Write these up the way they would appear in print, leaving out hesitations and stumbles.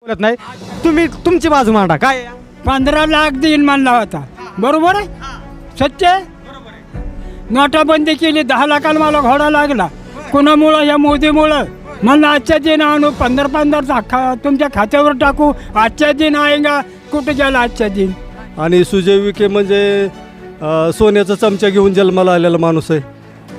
बोलत नाही तुम्ही तुमची बाजू मांडा काय 15 लाख देईन मानला होता. बरोबर आहे, सत्य आहे. नोटाबंदी केली, 10 लाखाला मला घोडा लागला. कुणामुळं? या मोदीमुळं. म्हणलं आजच्या दिन आणू 15 तुमच्या खात्यावर टाकू. आजच्या दिन आएगा. कुठं गेला आजच्या दिन? आणि सुजय विखे म्हणजे सोन्याचा चमचा घेऊन जन्माला आलेला माणूस आहे.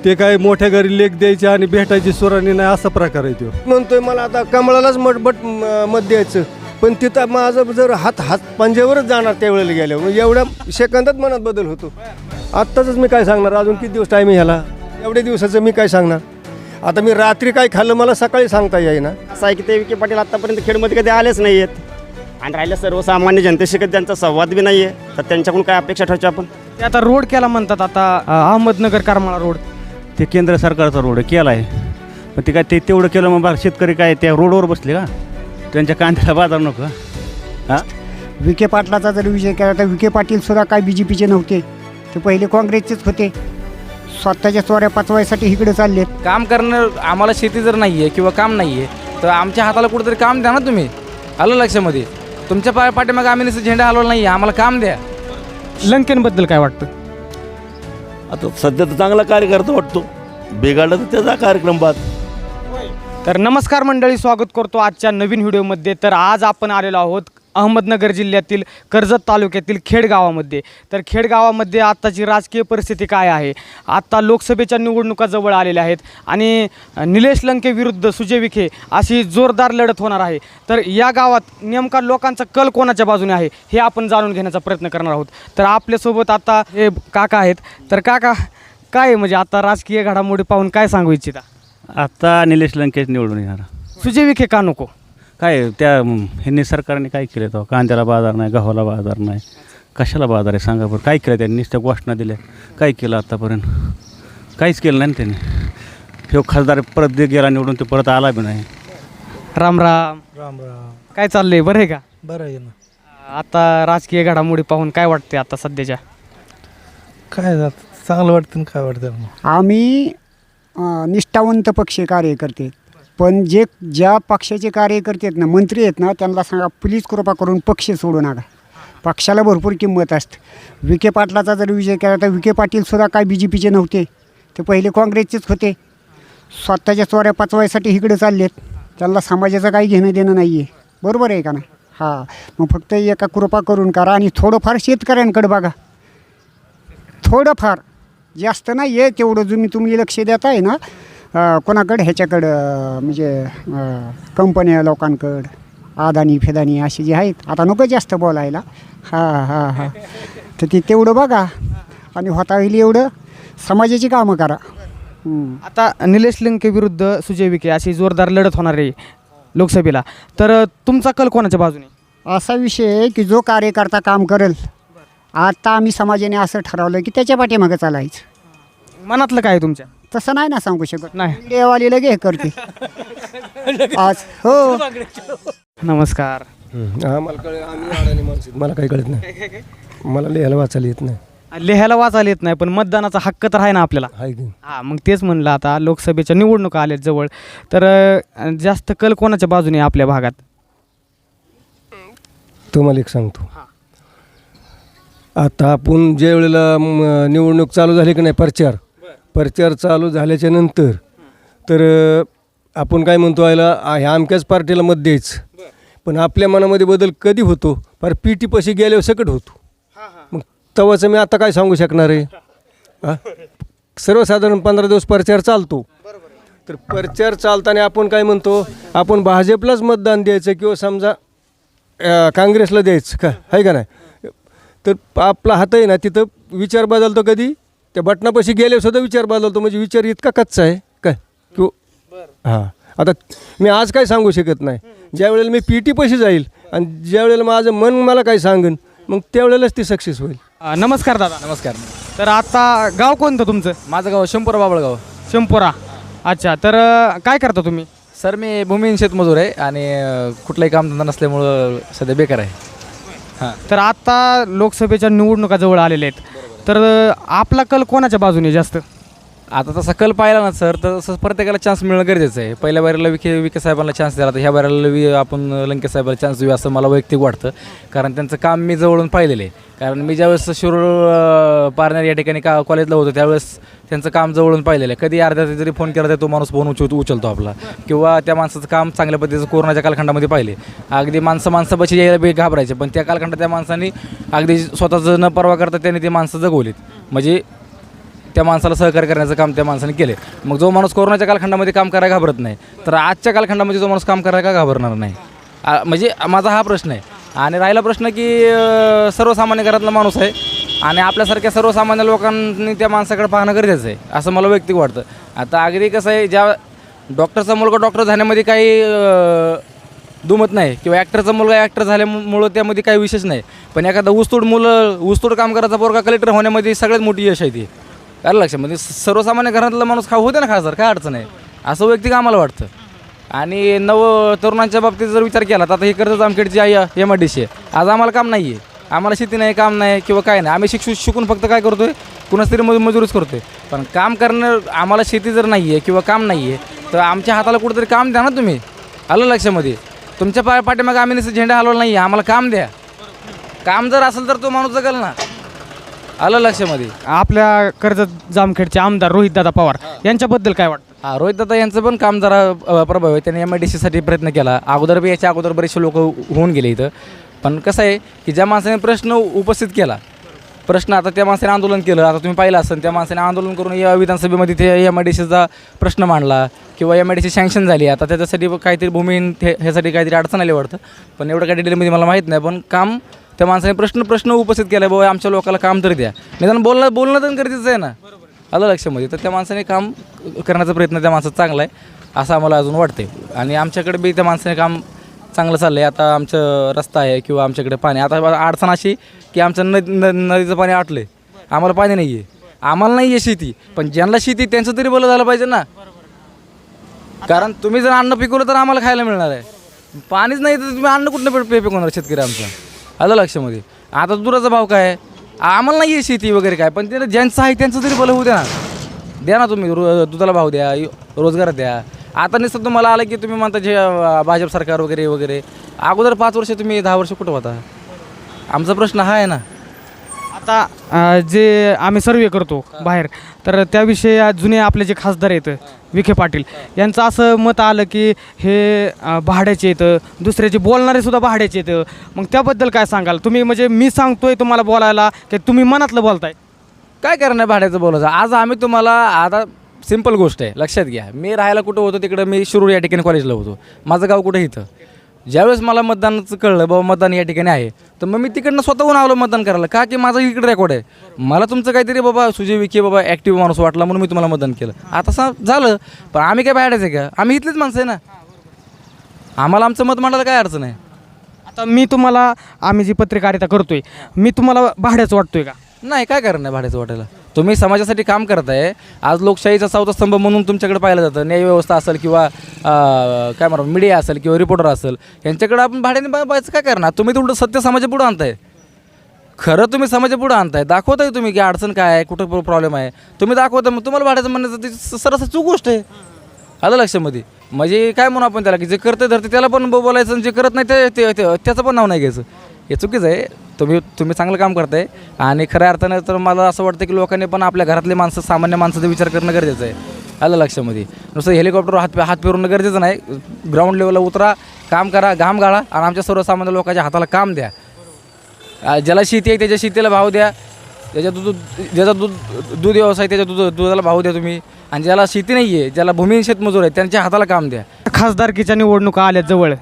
ते काय मोठ्या घरी लेख द्यायचे आणि भेटायची सुराणी नाही, असा प्रकार आहे तो. म्हणतोय मला आता कमळालाच मत द्यायचं, पण तिथं माझं जर हात पंजावरच जाणार त्यावेळेला गेल्यावर. म्हणजे एवढ्या सेकंदात मनात बदल होतो. आत्ताच मी काय सांगणार, अजून किती दिवस टाईम आहे ह्याला? एवढ्या दिवसाचं मी काय सांगणार? आता मी रात्री काय खाल्लं मला सकाळी सांगता येईना. असं आहे की ते विखे पाटील आत्तापर्यंत खेडमध्ये कधी आलेच नाही आहेत. आणि राहिलं सर्वसामान्य जनतेशी कधी त्यांचा संवाद बी नाही आहे, तर त्यांच्याकडून काय अपेक्षा ठेवायची आपण? ते आता रोड केला म्हणतात, आता अहमदनगर करमाळा रोड. ते केंद्र सरकारचा रोड केला आहे, पण ते काय ते तेवढं केलं मग बघा शेतकरी काय त्या रोडवर बसले का? त्यांच्या कांद्याला बाजार नको हां. विखे पाटलाचा जर विजय केला तर विखे पाटील सुद्धा काय BJPचे नव्हते, ते पहिले काँग्रेसचेच होते. स्वतःच्या चोऱ्या पचवायसाठी इकडे चाललेत. काम करणं आम्हाला शेती जर नाही आहे किंवा काम नाही आहे तर आमच्या हाताला कुठेतरी काम द्या ना तुम्ही. आलं लक्षामध्ये? तुमच्या पाठीमागे आम्ही नुसतं झेंडा हलवला नाही आहे, आम्हाला काम द्या. लंकेनबद्दल काय वाटतं? आता सध्या तर चांगला कार्यकर्ता वाटतो, बिघडला तर त्याचा कार्यक्रम बाद. तर नमस्कार मंडळी, स्वागत करतो आजच्या नवीन व्हिडिओमध्ये. तर आज आपण आलेलो आहोत अहमदनगर जिल्ह्यातील कर्जत तालुक्यातील खेड गावामध्ये. तर खेड गावामध्ये आत्ताची राजकीय परिस्थिती काय आहे? आत्ता लोकसभेच्या निवडणुका जवळ आलेल्या आहेत आणि निलेश लंके विरुद्ध सुजय विखे अशी जोरदार लढत होणार आहे. तर या गावात नेमका लोकांचा कल कोणाच्या बाजूने आहे हे आपण जाणून घेण्याचा प्रयत्न करणार आहोत. तर आपल्यासोबत आता हे काका आहेत. तर काका, काय म्हणजे आता राजकीय घडामोडी पाहून काय सांगू इच्छिता? आता निलेश लंकेश निवडून येणार. सुजय विखे का नको? काय त्या ह्यांनी सरकारने काय केलं तो? कांद्याला बाजार नाही, गव्हाला बाजार नाही, कशाला बाजार आहे सांगा बरं? काय केलं त्यांनी? नुसत्या घोषणा दिल्या, काय केलं आत्तापर्यंत? काहीच केलं नाही त्यांनी. ह्यो खासदार परत गेला निवडून, ते परत आला बी नाही. राम राम. राम राम. काय चाललंय, बरं आहे का? बरं आहे ना. आता राजकीय घडामोडी पाहून काय वाटते आता सध्याच्या? काय चांगलं वाटतं काय वाटतं? आम्ही निष्ठावंत पक्ष कार्यकर्ते, पण ज्या पक्षाचे कार्यकर्ते आहेत ना, मंत्री आहेत ना, त्यांना सांगा प्लीज कृपा करून पक्ष सोडू नका. पक्षाला भरपूर किंमत असते. विखे पाटलाचा जर विजय केला तर विखे पाटीलसुद्धा काय BJPचे नव्हते, ते पहिले काँग्रेसचेच होते. स्वतःच्या चोऱ्या पचवायसाठी इकडे चाललेत. त्यांना समाजाचं काही घेणं देणं नाही आहे. बरोबर आहे का नाही? हां, मग फक्त एका कृपा करून करा आणि थोडंफार शेतकऱ्यांकडे बघा. थोडंफार, जास्त नाही आहे तेवढं तुम्ही लक्ष देत आहे ना कोणाकडं, ह्याच्याकडं म्हणजे कंपन्या लोकांकडं, अदानी फेदानी असे जे आहेत. आता नको जास्त बोलायला. हां तर ते तेवढं बघा आणि होता होईल एवढं समाजाची कामं करा. आता निलेश लंके विरुद्ध सुजय विखे अशी जोरदार लढत होणार आहे लोकसभेला. तर तुमचा कल कोणाच्या बाजूने? असा विषय आहे की जो कार्यकर्ता काम करेल, आता आम्ही समाजाने असं ठरवलं की त्याच्या पाठीमागं चालायचं. मनातलं काय आहे तुमच्या? तसं नाही ना सांगू शकत. नाही. देवाली लगे हे करते आज. हो, नमस्कार. मला कळलं, आम्ही अडाणी माणसं, मला काही कळत नाही. मला लिहायला वाचायला येत नाही. लिहायला वाचायला येत नाही, पण मतदानाचा हक्क तर आहे ना आपल्याला. आहे की हां, मग तेच म्हणलं, आता लोकसभेच्या निवडणुका आल्यात जवळ, तर जास्त कल कोणाच्या बाजूने आहे आपल्या भागात? तुम्हाला एक सांगतो, आता आपण ज्या वेळेला निवडणूक चालू झाली की नाही, प्रचार चालू झाल्याच्या नंतर तर आपण काय म्हणतो, ह्या अमक्याच पार्टीला मत द्यायचं. पण आपल्या मनामध्ये बदल कधी होतो? फार पीटीपाशी गेल्यावर सकट होतो. मग तेव्हाचं मी आता काय सांगू शकणार आहे? सर्वसाधारण 15 दिवस प्रचार चालतो, तर प्रचार चालताना आपण काय म्हणतो, आपण भाजपलाच मतदान द्यायचं किंवा समजा काँग्रेसला द्यायचं का, आहे का नाही? तर आपला हात आहे ना, तिथं विचार बदलतो. कधी त्या बटनापाशी गेल्यावर सुद्धा विचार बदलतो. म्हणजे विचार इतका कच्चा आहे काय किंवा हां. आता मी आज काय सांगू शकत नाही. ज्या वेळेला मी पीटीपाशी जाईल आणि ज्या वेळेला माझं मन मला काय सांगेन, मग त्यावेळेलाच ती सक्सेस होईल. नमस्कार दादा. नमस्कार. तर आता गाव कोणतं तुमचं? माझं गाव शंपुरा बाबळगाव. शंपोरा. अच्छा, तर काय करता तुम्ही? सर मी भूमिहीन शेतमजूर आहे आणि कुठलाही कामधंदा नसल्यामुळं सध्या बेकार आहे. हां. तर आता लोकसभेच्या निवडणुका जवळ आलेल्या आहेत, तर आपला कल कोणाच्या बाजूने जास्त? आता तसा कल पाहिला ना सर, तर तसं प्रत्येकाला चान्स मिळणं गरजेचं आहे. पहिल्या बारीला विखे साहेबांना चान्स दिला, तर ह्या बारीला आपण लंके साहेबांना चान्स देऊ असं मला वैयक्तिक वाटतं. कारण त्यांचं काम मी जवळून पाहिलेलं आहे. कारण मी ज्यावेळेस शिरूर पारनेर या ठिकाणी कॉलेजला होतो त्यावेळेस त्यांचं काम जवळून पाहिलेलं आहे. कधी अर्ध्या जरी फोन केला तर तो माणूस फोन उचलतो आपला, किंवा त्या माणसाचं काम चांगल्या पद्धतीचं कोरोनाच्या कालखंडामध्ये पाहिले. अगदी माणसापाशी यायला बी घाबरायचे, पण त्या कालखंडात त्या माणसांनी अगदी स्वतःचं न परवा करता त्यांनी ते माणसं जगवलीत. म्हणजे त्या माणसाला सहकार्य करण्याचं काम त्या माणसाने केले. मग जो माणूस कोरोनाच्या कालखंडामध्ये काम करायला घाबरत नाही, तर आजच्या कालखंडामध्ये जो माणूस काम करायला का घाबरणार नाही? म्हणजे माझा हा प्रश्न आहे. आणि राहिला प्रश्न की सर्वसामान्य घरातला माणूस आहे आणि आपल्यासारख्या सर्वसामान्य लोकांनी त्या माणसाकडे पाहणं गरजेचं आहे असं मला वैयक्तिक वाटतं. आता अगदी कसं आहे, ज्या डॉक्टरचा मुलगा डॉक्टर झाल्यामध्ये काही दुमत नाही, किंवा ॲक्टरचा मुलगा ॲक्टर झाल्यामुळं त्यामध्ये काही विशेष नाही. पण एखादा ऊसतोड काम करायचा पोरगा कलेक्टर होण्यामध्ये सगळ्यात मोठी यश आहे ती. काय लक्षामध्ये सर्वसामान्य घरातला माणूस होते ना खासदार, काय अडचण आहे असं वैयक्तिक आम्हाला वाटतं. आणि तरुणांच्या बाबतीत जर विचार केला तर आता ही कर्जत जामखेडची MIDC आहे. आज आम्हाला काम नाही आहे, आम्हाला शेती नाही, काम नाही किंवा काय नाही. आम्ही शिकून फक्त काय करतो आहे, कुणाच तरी मजुरीच करतो आहे. पण काम करणं, आम्हाला शेती जर नाही आहे किंवा काम नाही आहे तर आमच्या हाताला कुठंतरी काम द्या ना तुम्ही. आलं लक्षामध्ये? तुमच्या पाठीमागे आम्ही नुसतं झेंडा हलवला नाही आहे, आम्हाला काम द्या. काम जर असेल तर तो माणूस जगल ना. आलं लक्षामध्ये? आपल्या कर्जत जामखेडचे आमदार रोहितदादा पवार यांच्याबद्दल काय वाटतं? रोहितदादा यांचं पण काम जरा प्रभाव आहे. त्यांनी MIDCसाठी प्रयत्न केला. अगोदर बी याच्या अगोदर बरेचसे लोक होऊन गेले इथं. पण कसं आहे की ज्या माणसाने प्रश्न उपस्थित केला, आता त्या माणसाने आंदोलन केलं. आता तुम्ही पाहिलं असेल, त्या माणसाने आंदोलन करून या विधानसभेमध्ये ते MIDCचा प्रश्न मांडला, किंवा MIDC सँक्शन झाली. आता त्याच्यासाठी काहीतरी भूमिहीन ह्यासाठी काहीतरी अडचण आली वाटतं, पण एवढं काय डिटेलमध्ये मला माहीत नाही. पण काम त्या माणसाने प्रश्न उपस्थित केला, बाबा आमच्या लोकांना काम तर द्या. निदान बोलणं तर गरजेचं आहे ना. आलं लक्षामध्ये? तर त्या माणसाने काम करण्याचा प्रयत्न त्या माणसाचा चांगला आहे असं आम्हाला अजून वाटते. आणि आमच्याकडे बी त्या माणसाने काम चांगलं चाललं आहे. आता आमचं रस्ता आहे किंवा आमच्याकडे पाणी, आता अडचण अशी की आमचं नदीचं पाणी आटलं आहे, आम्हाला पाणी नाही आहे. आम्हाला नाही आहे शेती, पण ज्यांना शेती त्यांचं तरी बोललं झालं पाहिजे ना. कारण तुम्ही जर अन्न पिकवलं तर आम्हाला खायला मिळणार आहे. पाणीच नाही तर तुम्ही अन्न कुठनं पिकवणार शेतकरी आमचं? आलं लक्षामध्ये? आता दुधाचा भाव काय आहे, आम्हाला नाही आहे शेती वगैरे काय, पण ते ज्यांचं आहे त्यांचं तरी भलं होऊ द्या ना तुम्ही. दुधाला भाव द्या, रोजगार द्या. आता नुसतं तुम्हाला आलं की तुम्ही म्हणता जे भाजप सरकार वगैरे अगोदर 5 वर्ष तुम्ही 10 वर्ष कुठं होता? आमचा प्रश्न हा आहे ना. आता जे आम्ही सर्वे करतो बाहेर, तर त्याविषयी जुने आपले जे खासदार आहेत विखे पाटील यांचं असं मत आलं की हे भाड्याचे येतं, दुसऱ्याचे बोलणारे सुद्धा भाड्याचे येतं. मग त्याबद्दल काय सांगाल तुम्ही? म्हणजे मी सांगतोय तुम्हाला बोलायला की तुम्ही मनातलं बोलताय? काय करणार भाड्याचं बोलायचं? आज आम्ही तुम्हाला, आता सिम्पल गोष्ट आहे, लक्षात घ्या. मी राहायला कुठं होतो तिकडं, मी शिरूर या ठिकाणी कॉलेजला होतो. माझं गाव कुठं इथं. ज्यावेळेस मला मतदानाचं कळलं बाबा मतदान या ठिकाणी आहे, तर मग मी तिकडनं स्वतःहून आलो मतदान करायला. का की माझं इकडे रेकॉर्ड आहे. मला तुमचं काहीतरी बाबा सुजय विखे बाबा ॲक्टिव्ह माणूस वाटला म्हणून मी तुम्हाला मतदान केलं. आता झालं, पण आम्ही काय भाड्याचं आहे का? आम्ही इथलेच माणसं आहे ना. आम्हाला आमचं मत मांडायला काय अडचण आहे? आता आम्ही जी पत्रकारिता करतोय, मी तुम्हाला भाड्याचं वाटतोय का? नाही, काय करणार भाड्याचं वाटायला? तुम्ही समाजासाठी काम करत आहे. आज लोकशाहीचा 4था स्तंभ म्हणून तुमच्याकडे पाहिलं जातं. न्यायव्यवस्था असेल किंवा काय म्हणा मीडिया असेल किंवा रिपोर्टर असेल, यांच्याकडे आपण भाड्याने पाहायचं काय करणार? तुम्ही तेवढं सत्य समाजापुढं आणताय. खरं तुम्ही समाजापुढं आणताय, दाखवताय तुम्ही की अडचण काय आहे, कुठं प्रॉब्लेम आहे, तुम्ही दाखवता. मग तुम्हाला भाड्याचं म्हणण्याचं ती सरस चूक गोष्ट आहे. आलं लक्षामध्ये? म्हणजे काय म्हणू आपण त्याला, की जे करते धरते त्याला पण बोलायचं आणि जे करत नाही त्याचं पण नाव नाही घ्यायचं. हे चुकीचं आहे. तुम्ही चांगलं काम करताय. आणि खऱ्या अर्थानं तर मला असं वाटतं की लोकांनी पण आपल्या घरातले माणसं, सामान्य माणसाचा विचार करणं गरजेचं आहे. आलं लक्षामध्ये? नुसतं हेलिकॉप्टरवर हात फिरवणं गरजेचं नाही. ग्राउंड लेवलला उतरा, काम करा, घाम गाळा आणि आमच्या सर्वसामान्य लोकांच्या हाताला काम द्या. ज्याला शेती आहे त्याच्या शेतीला भाव द्या, ज्याचा दूध व्यवसाय त्याच्या दुधाला भाव द्या तुम्ही. आणि ज्याला शेती नाही आहे, ज्याला भूमिहीन शेतमजूर आहे, त्यांच्या हाताला काम द्या. खासदारकीच्या निवडणुका आल्या जवळ,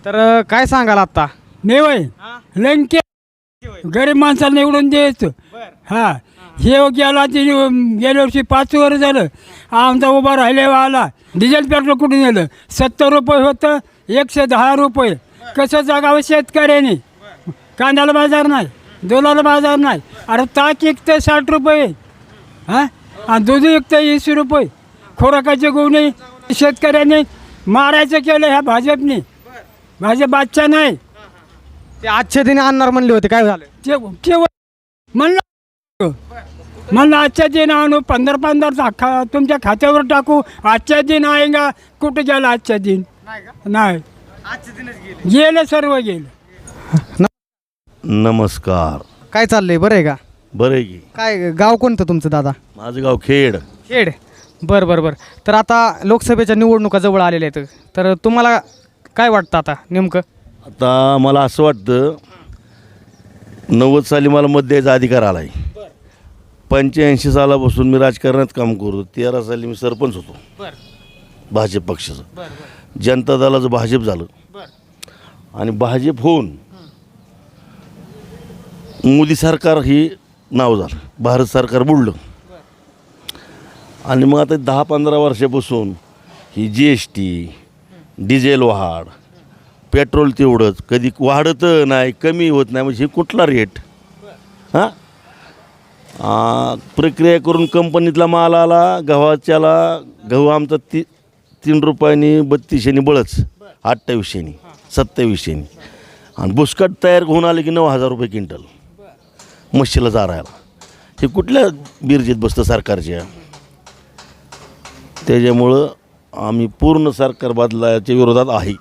तर काय सांगाल आता? नेवय लंके गरीब माणसाला निवडून द्यायचं. हां, हे गेल्या वर्षी 5 वर्ष झालं आमचा उभा राहिले आला. डिझेल पेट्रोल कुठून नेलं? 70 रुपये होतं, 110 रुपये. कसं जगावं शेतकऱ्याने? कांद्याला बाजार नाही, दुधाला बाजार नाही. अरे ताक विकतं 60 रुपये, हां, आणि दूध विकतं 80 रुपये. खोराकाचे गुन्हे शेतकऱ्यांनी मारायचं केलं ह्या भाजपने. भाजप बादशाह नाही. ते आजच्या दिनी आणणार म्हणले होते, काय झालं? ते म्हणलं म्हणलं आजच्या दिन आणू 15-15 तुमच्या खात्यावर टाकू. आजच्या दिन आएगा. कुठं गेला आजच्या दिन? नाही, गेलं, सर्व गेलं. नमस्कार. काय चाललंय, बरं आहे का? बरं आहे की. काय गाव कोणतं तुमचं दादा? माझं गाव खेड. खेड. बरं बरं बरं. तर आता लोकसभेच्या निवडणुका जवळ आलेल्या आहेत, तर तुम्हाला काय वाटतं आता नेमकं? आता मला असं वाटतं 90 साली मला मत द्यायचा अधिकार आला आहे. 85 सालापासून मी राजकारणात काम करतो. 13 साली मी सरपंच होतो भाजप पक्षाचं. जनता दलाचं भाजप झालं आणि भाजप होऊन मोदी सरकार ही नाव झालं. भारत सरकार बुडलं आणि मग आता 10-15 वर्षापासून ही GST, डिझेल वाढ, पेट्रोल तेवढंच, कधी वाढत नाही, कमी होत नाही. म्हणजे हे कुठला रेट? हां, प्रक्रिया करून कंपनीतला माल आला गव्हाच्याला. गहू आमचा 3 रुपयांनी 32 बळच, 28 27 आणि बुसकाट तयार होऊन आले की 9,000 रुपये क्विंटल म्हशीला चारायला. हे कुठल्या बिरजीत बसतं सरकारच्या? त्याच्यामुळं आम्ही पूर्ण सरकार बदलाच्या विरोधात आहे.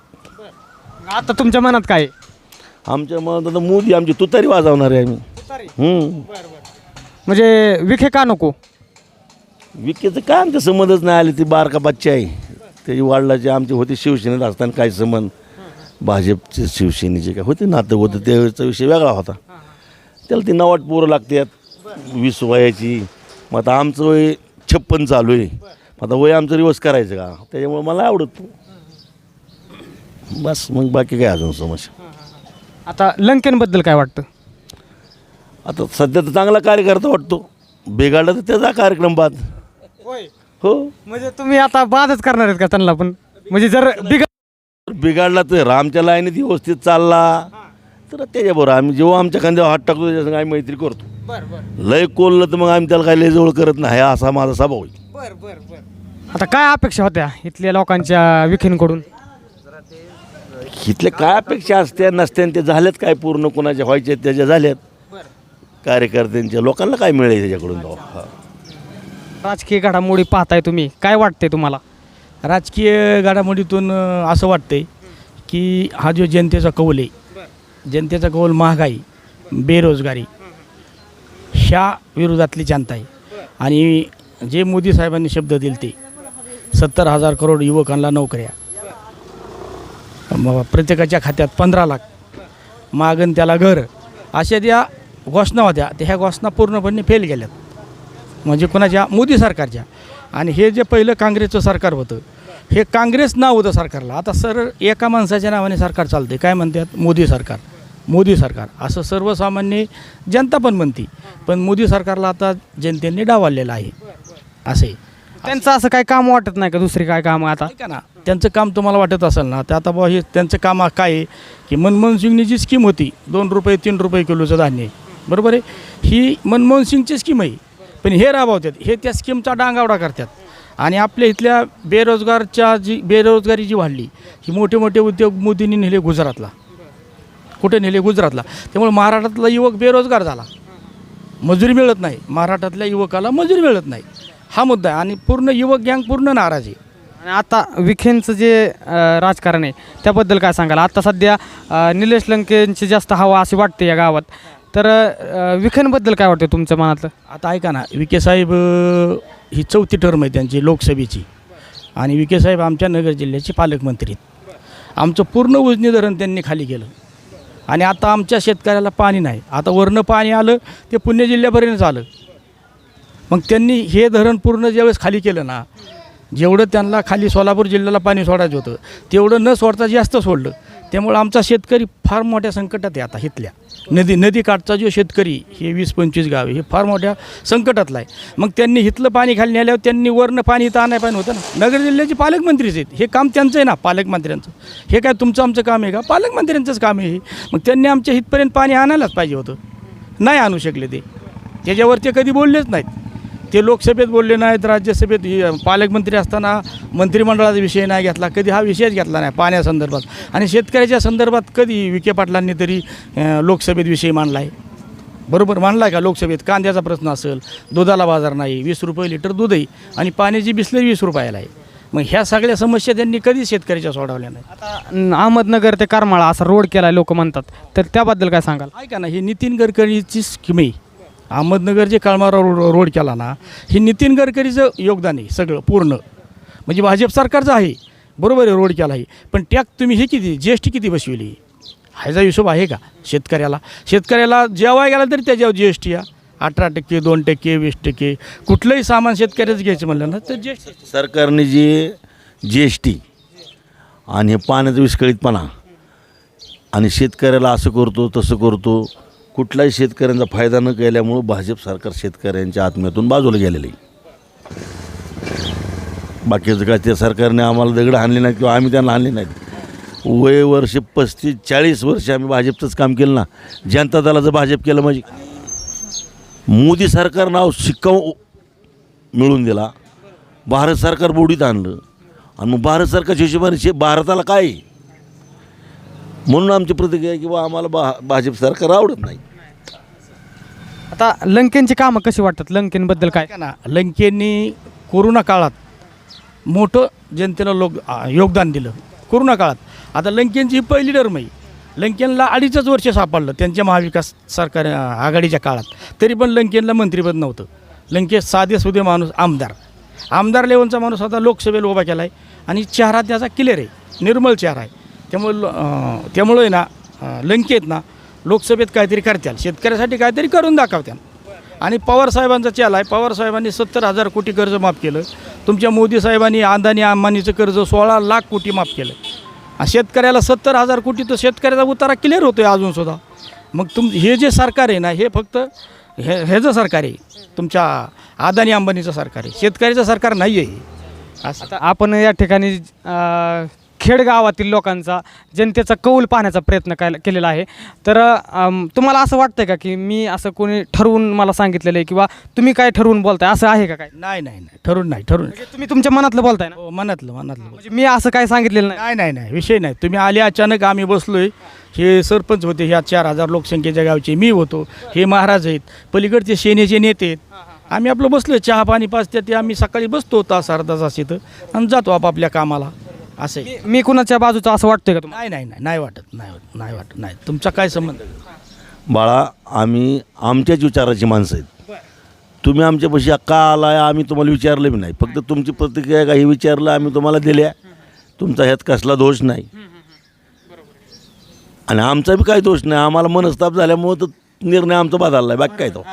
आता तुमच्या मनात काय? आमच्या मनात आता मोदी आमची तुतारी वाजवणार आहे आम्ही. म्हणजे विखे का नको? विकेचं काय आमच्या संबंधच नाही आले. ती बारका बच्चा आहे, त्याची वडिलाचे आमचे होते शिवसेनेत असताना काय संबंध, भाजपचे शिवसेनेचे काय होते नातं होतं, त्यावेळेचा विषय वेगळा होता. त्याला ती 90 पोरं लागतात 20 वयाची. मग आता आमचं वय 56 चालू आहे. आता वय आमचं रिवर्स करायचं का? त्याच्यामुळे मला आवडत बस. मग बाकी काय अजून समस्या? आता लंकेंबद्दल काय वाटतं? आता सध्या तर चांगला कार्यकर्ता वाटतो. बिघाडला तर त्याचा कार्यक्रम बाद. हो, म्हणजे तुम्ही आता बादच करणार आहेत का त्यांना पण? म्हणजे जर बिघाडला तर रामच्या लाईनीत व्यवस्थित चालला तर त्याच्याबरोबर आम्ही जेव्हा आमच्या खांद्यावर हात टाकतो त्याच्या संग आम्ही मैत्री करतो. लय कोललं तर मग आम्ही त्याला काही लय जवळ करत नाही. असा माझा स्वभाव आहे. आता काय अपेक्षा होत्या इथल्या लोकांच्या विखेंकडून? इथले काय अपेक्षा असत्या नसत्या ते झाल्यात काय पूर्ण, कोणाच्या व्हायच्या त्याच्या झाल्यात. कार्यकर्त्यांच्या लोकांना काय मिळेल त्याच्याकडून? राजकीय घडामोडी पाहताय तुम्ही, काय वाटतंय तुम्हाला? राजकीय घडामोडीतून असं वाटतंय की हा जो जनतेचा कौल आहे, जनतेचा कौल महागाई, बेरोजगारी ह्या विरोधातली जनता आहे. आणि जे मोदी साहेबांनी शब्द दिले ते 70,000 करोड युवकांना नोकऱ्या, मग प्रत्येकाच्या खात्यात 15 लाख, मागण त्याला घर, अशा ज्या घोषणा होत्या त्या ह्या घोषणा पूर्णपणे फेल गेल्यात. म्हणजे कोणाच्या? मोदी सरकारच्या. आणि हे जे पहिलं काँग्रेसचं सरकार होतं, हे काँग्रेस नाव होतं सरकारला. आता सरळ एका माणसाच्या नावाने सरकार चालते. काय म्हणतात? मोदी सरकार, मोदी सरकार असं सर्वसामान्य जनता पण म्हणते. पण मोदी सरकारला आता जनतेने डावललेलं आहे. असे त्यांचं असं काय काम वाटत नाही का? दुसरी काय काम? आता ऐका ना, त्यांचं काम तुम्हाला वाटत असेल ना, तर आता बुवा हे त्यांचं काम काय आहे की मनमोहन सिंगनी जी स्कीम होती 2 रुपये 3 रुपये किलोचं धान्य, बरोबर आहे, ही मनमोहन सिंगची स्कीम आहे. पण हे राबवतात, हे त्या स्कीमचा डांगावडा करतात. आणि आपल्या इथल्या बेरोजगारी जी वाढली, ही मोठे मोठे उद्योग मोदींनी नेले गुजरातला. कुठे नेले? गुजरातला. त्यामुळे महाराष्ट्रातला युवक बेरोजगार झाला, मजुरी मिळत नाही. महाराष्ट्रातल्या युवकाला मजुरी मिळत नाही, हा मुद्दा आहे. आणि पूर्ण युवक गँग पूर्ण नाराज आहे. आणि आता विखेंचं जे राजकारण आहे त्याबद्दल काय सांगाल? आता सध्या निलेश लंकेंची जास्त हवा अशी वाटते या गावात. तर विखेंबद्दल काय वाटतं तुमच्या मनातलं? आता ऐका ना, विखे साहेब ही 4थी टर्म आहे त्यांची लोकसभेची. आणि विखे साहेब आमच्या नगर जिल्ह्याचे पालकमंत्री आहेत. आमचं पूर्ण उजनी धरण त्यांनी खाली केलं. आणि आता आमच्या शेतकऱ्याला पाणी नाही. आता वरनं पाणी आलं ते पुणे जिल्ह्यापर्यंत आलं. मग त्यांनी हे धरण पूर्ण ज्यावेळेस खाली केलं ना, जेवढं त्यांना खाली सोलापूर जिल्ह्याला पाणी सोडायचं होतं तेवढं न सोडता जास्त सोडलं. त्यामुळं आमचा शेतकरी फार मोठ्या संकटात आहे. आता इथल्या नदीकाठचा जो शेतकरी हे 20-25 गाव हे फार मोठ्या संकटातला आहे. मग त्यांनी इथलं पाणी खाली नेल्यावर त्यांनी वरनं पाणी इथं आणाय पाहिजे होतं ना. नगर जिल्ह्याचे पालकमंत्रीच आहेत, हे काम त्यांचं आहे ना, पालकमंत्र्यांचं. हे काय तुमचं आमचं काम आहे का? पालकमंत्र्यांचंच काम आहे हे. मग त्यांनी आमच्या इथपर्यंत पाणी आणायलाच पाहिजे होतं, नाही आणू शकले ते. त्याच्यावर ते कधी बोललेच नाहीत. ते लोकसभेत बोलले नाहीत, राज्यसभेत पालकमंत्री असताना मंत्रिमंडळाचा विषय नाही घेतला, कधी हा विषयच घेतला नाही पाण्यासंदर्भात. आणि शेतकऱ्याच्या संदर्भात कधी विखे पाटलांनी तरी लोकसभेत विषय मांडला आहे? बरोबर मानला का लोकसभेत कांद्याचा प्रश्न असेल, दुधाला बाजार नाही, 20 रुपये लिटर दूध आहे आणि पाण्याची बिसलरी 20 रुपयाला आहे. मग ह्या सगळ्या समस्या त्यांनी कधी शेतकऱ्याच्या सोडवल्या नाही. आता अहमदनगर ते करमाळा असा रोड केला लोक म्हणतात, तर त्याबद्दल काय सांगाल? ऐका ना, ही नितीन गडकरीची स्कीम आहे. अहमदनगर जे काळमारा रोड केला ना, हे नितीन गडकरीचं योगदान आहे सगळं पूर्ण. म्हणजे भाजप सरकारचं आहे, बरोबर आहे, रोड केला आहे. पण टॅक्स तुम्ही हे किती GST किती बसविली? ह्याचा हिशोब आहे का शेतकऱ्याला जेव्हा गेला तरी त्याच्यावर GST या 18%, 2%, 20%. कुठलंही सामान शेतकऱ्याचं घ्यायचं म्हणलं ना तर GST. सरकारने जे GST आणि हे पाण्याचा विस्कळीतपणा आणि शेतकऱ्याला असं करतो तसं करतो, कुठलाही शेतकऱ्यांचा फायदा न केल्यामुळं भाजप सरकार शेतकऱ्यांच्या आत्म्यातून बाजूला गेलेलं आहे. बाकीचं काय त्या सरकारने आम्हाला दगड आणले नाहीत किंवा आम्ही त्यांना आणले नाहीत. वर्ष 35-40 वर्ष आम्ही भाजपचंच काम केलं ना. जनता दलाचं भाजप केलं म्हणजे मोदी सरकार नाव शिक्का मिळून दिला, भारत सरकार बोडीत आणलं आणि मग भारत सरकारच्या हिशोबाने भारताला काय आहे? म्हणून आमची प्रतिक्रिया आहे की बा आम्हाला भाजप सरकार आवडत नाही. आता लंकेंची कामं कशी वाटतात? लंकेंबद्दल काय? ऐका ना, लंकेंनी कोरोना काळात मोठं जनतेला योगदान दिलं कोरोना काळात. आता लंकेंची ही पहिली टर्म आहे. लंकेनला 2.5 वर्ष सापडलं त्यांच्या महाविकास सरकार आघाडीच्या काळात, तरी पण लंकेनला मंत्रिपद नव्हतं. लंकेश साधे माणूस, आमदार लेवलचा माणूस आता लोकसभेला उभा केला आहे आणि चेहरा त्याचा क्लिअर आहे, निर्मळ चेहरा आहे. त्यामुळे ना लंकेत ना लोकसभेत काहीतरी करत्याल, शेतकऱ्यासाठी काहीतरी करून दाखवत्याल. आणि पवारसाहेबांचा चेहरा आहे. पवारसाहेबांनी 70,000 कोटी कर्ज माफ केलं. तुमच्या मोदी साहेबांनी अदानी अंबानीचं कर्ज 16 लाख कोटी माफ केलं. शेतकऱ्याला 70,000 कोटी, तर शेतकऱ्याचा उतारा क्लिअर होतो आहे अजूनसुद्धा. मग हे जे सरकार आहे ना, हे फक्त ह्याचं सरकार आहे, तुमच्या अदानी अंबानीचं सरकार आहे, शेतकऱ्याचं सरकार नाही आहे. आता आपण या ठिकाणी खेडगावातील लोकांचा, जनतेचा कौल पाहण्याचा प्रयत्न केलेला आहे. तर तुम्हाला असं वाटतं का की मी असं कोणी ठरवून मला सांगितलेलं आहे किंवा तुम्ही काय ठरवून बोलताय, असं आहे का काय? नाही, ठरवून म्हणजे तुम्ही तुमच्या मनातलं बोलताय ना? हो, मनातलं. म्हणजे मी असं काय सांगितलेलं नाही. नाही, विषय नाही. तुम्ही आले अचानक, आम्ही बसलोय. हे सरपंच होते ह्या 4,000 लोकसंख्येच्या गावचे, मी होतो, हे महाराज आहेत, पलीकडचे सेनेचे नेते आहेत. आम्ही आपलं बसलो, चहा पाणी पाचत्या, ते आम्ही सकाळी बसतो तास अर्धा तास इथं आणि जातो आपापल्या कामाला. असं मी कुणाच्या बाजूचं असं वाटतंय का तुम्हाला? नाही वाटत. तुमचा काय संबंध? बाळा, आम्ही आमच्याच विचाराची माणसं आहेत. तुम्ही आमच्यापाशी का आलाय आम्ही तुम्हाला विचारलं बी नाही. फक्त तुमची प्रतिक्रिया काही विचारलं, आम्ही तुम्हाला दिल्या. तुमचा ह्यात कसला दोष नाही आणि आमचा बी काही दोष नाही. आम्हाला मनस्ताप झाल्यामुळं तर निर्णय आमचा बदलला आहे, बाकी काय तो.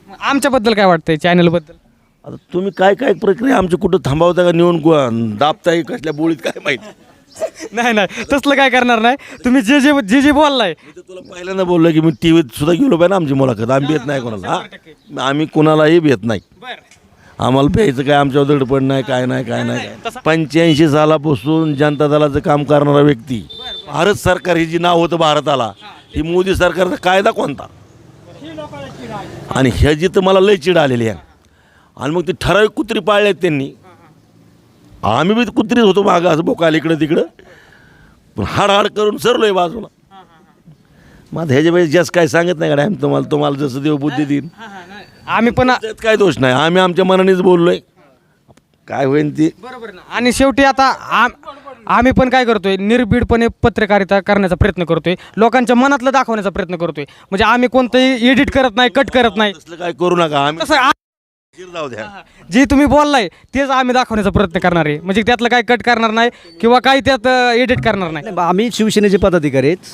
आमच्याबद्दल काय वाटतंय, चॅनलबद्दल? आता तुम्ही काय प्रक्रिया आमची कुठं थांबवता का, नेऊन दाबताय कसल्या बोळीत काय माहिती? नाही तसलं काय करणार नाही. तुम्ही जे बोललाय, तुला पहिल्यांदा बोललो की मी TV सुद्धा गेलो पाहिजे ना आमची मुलाखत. आम्ही भेट नाही कोणाला. आम्ही कोणालाही भेट नाही. आम्हाला प्यायचं काय, आमच्यावर दडपण नाही, काय नाही. 85 सालापासून जनता दलाचं काम करणारा व्यक्ती. भारत सरकार ही जी नाव होतं भारताला, ही मोदी सरकारचा कायदा कोणता? आणि ह्याची तर मला लय चिड आलेली आहे. आणि मग ती ठराविक कुत्री पाळल्यात त्यांनी. आम्ही बी कुत्रीच होतो मागं, असं बोकायला इकडं तिकडं, पण हाड करून सरलो आहे बाजूला. मग ह्याच्यापेक्षा जास्त काय सांगत नाही का आम्ही तुम्हाला जसं देव बुद्धी देईन. आम्ही पण त्यात काय दोष नाही. आम्ही आमच्या मनानेच बोललोय, काय होईल ती. बरोबर ना. आणि शेवटी आता आम्ही पण काय करतोय, निर्भीडपणे पत्रकारिता करण्याचा प्रयत्न करतोय, लोकांच्या मनातलं दाखवण्याचा प्रयत्न करतोय. म्हणजे आम्ही कोणतंही एडिट करत नाही, कट करत नाही. तसलं काय करू नका. आम्ही तसं जाऊ द्या. जे तुम्ही बोललाय तेच आम्ही दाखवण्याचा प्रयत्न करणार आहे. म्हणजे त्यातलं काय कट करणार नाही किंवा काही त्यात एडिट करणार नाही. आम्ही शिवसेनेचे पदाधिकारी आहेत,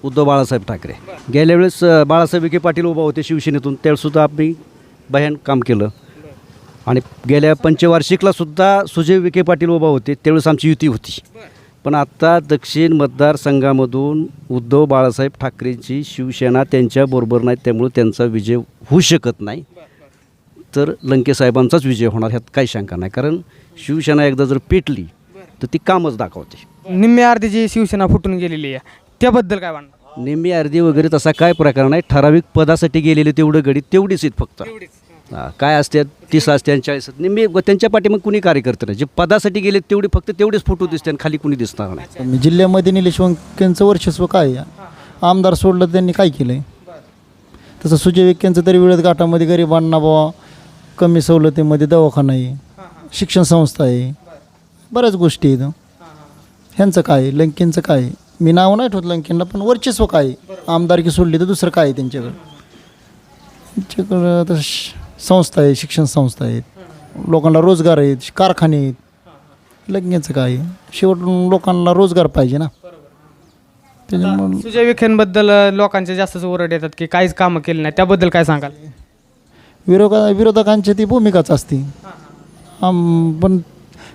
उद्धव बाळासाहेब ठाकरे. गेल्या वेळेस बाळासाहेब विखे पाटील उभा होते शिवसेनेतून, त्यावेळेसुद्धा आम्ही भयान काम केलं. आणि गेल्या पंचवार्षिकला सुद्धा सुजय विखे पाटील उभा होते, त्यावेळेस आमची युती होती. पण आता दक्षिण मतदारसंघामधून उद्धव बाळासाहेब ठाकरेंची शिवसेना त्यांच्याबरोबर नाही, त्यामुळे त्यांचा विजय होऊ शकत नाही. तर लंके साहेबांचाच विजय होणार, ह्यात काही शंका नाही. कारण शिवसेना एकदा जर पेटली तर ती कामच दाखवते. निम्म्या अर्धी जी शिवसेना फुटून गेलेली आहे, त्याबद्दल काय म्हणणार? निम्मी अर्धी वगैरे तसा काय प्रकार नाही. ठराविक पदासाठी गेलेले तेवढं गडी तेवढीच आहेत फक्त. काय असतात 30 असते 40 निम्मी त्यांच्या पाठी मग कुणी कार्यकर्ते नाही. जे पदासाठी गेले तेवढे फक्त तेवढेच फोटो दिसते आणि खाली कुणी दिसणार नाही. जिल्ह्यामध्ये निलेश वंकेंचं वर्चस्व काय आहे? आमदार सोडलं त्यांनी काय केलं आहे? तसं सुजय विखेंचं तरी वेळेत घाटामध्ये गरिबांना बुवा कमी सवलतीमध्ये दवाखाना आहे, शिक्षण संस्था आहे, बऱ्याच गोष्टी आहेत. ह्यांचं काय आहे, लंकेंचं काय आहे? मी नाव नाही ठेवत लंकेंना, पण वर्चस्व काय आहे? आमदारकी सोडली तर दुसरं काय आहे त्यांच्याकडं? त्यांच्याकडं आता संस्था आहे, शिक्षण संस्था आहेत, लोकांना रोजगार आहेत, कारखाने आहेत. लंकेंचं काय आहे? शेवट लोकांना रोजगार पाहिजे ना. त्याच्यामुळे सुजय विखेंबद्दल लोकांचे जास्तच ओरड येतात की काहीच कामं केली नाही, त्याबद्दल काय सांगाल? विरोधकांची ती भूमिकाच असते. पण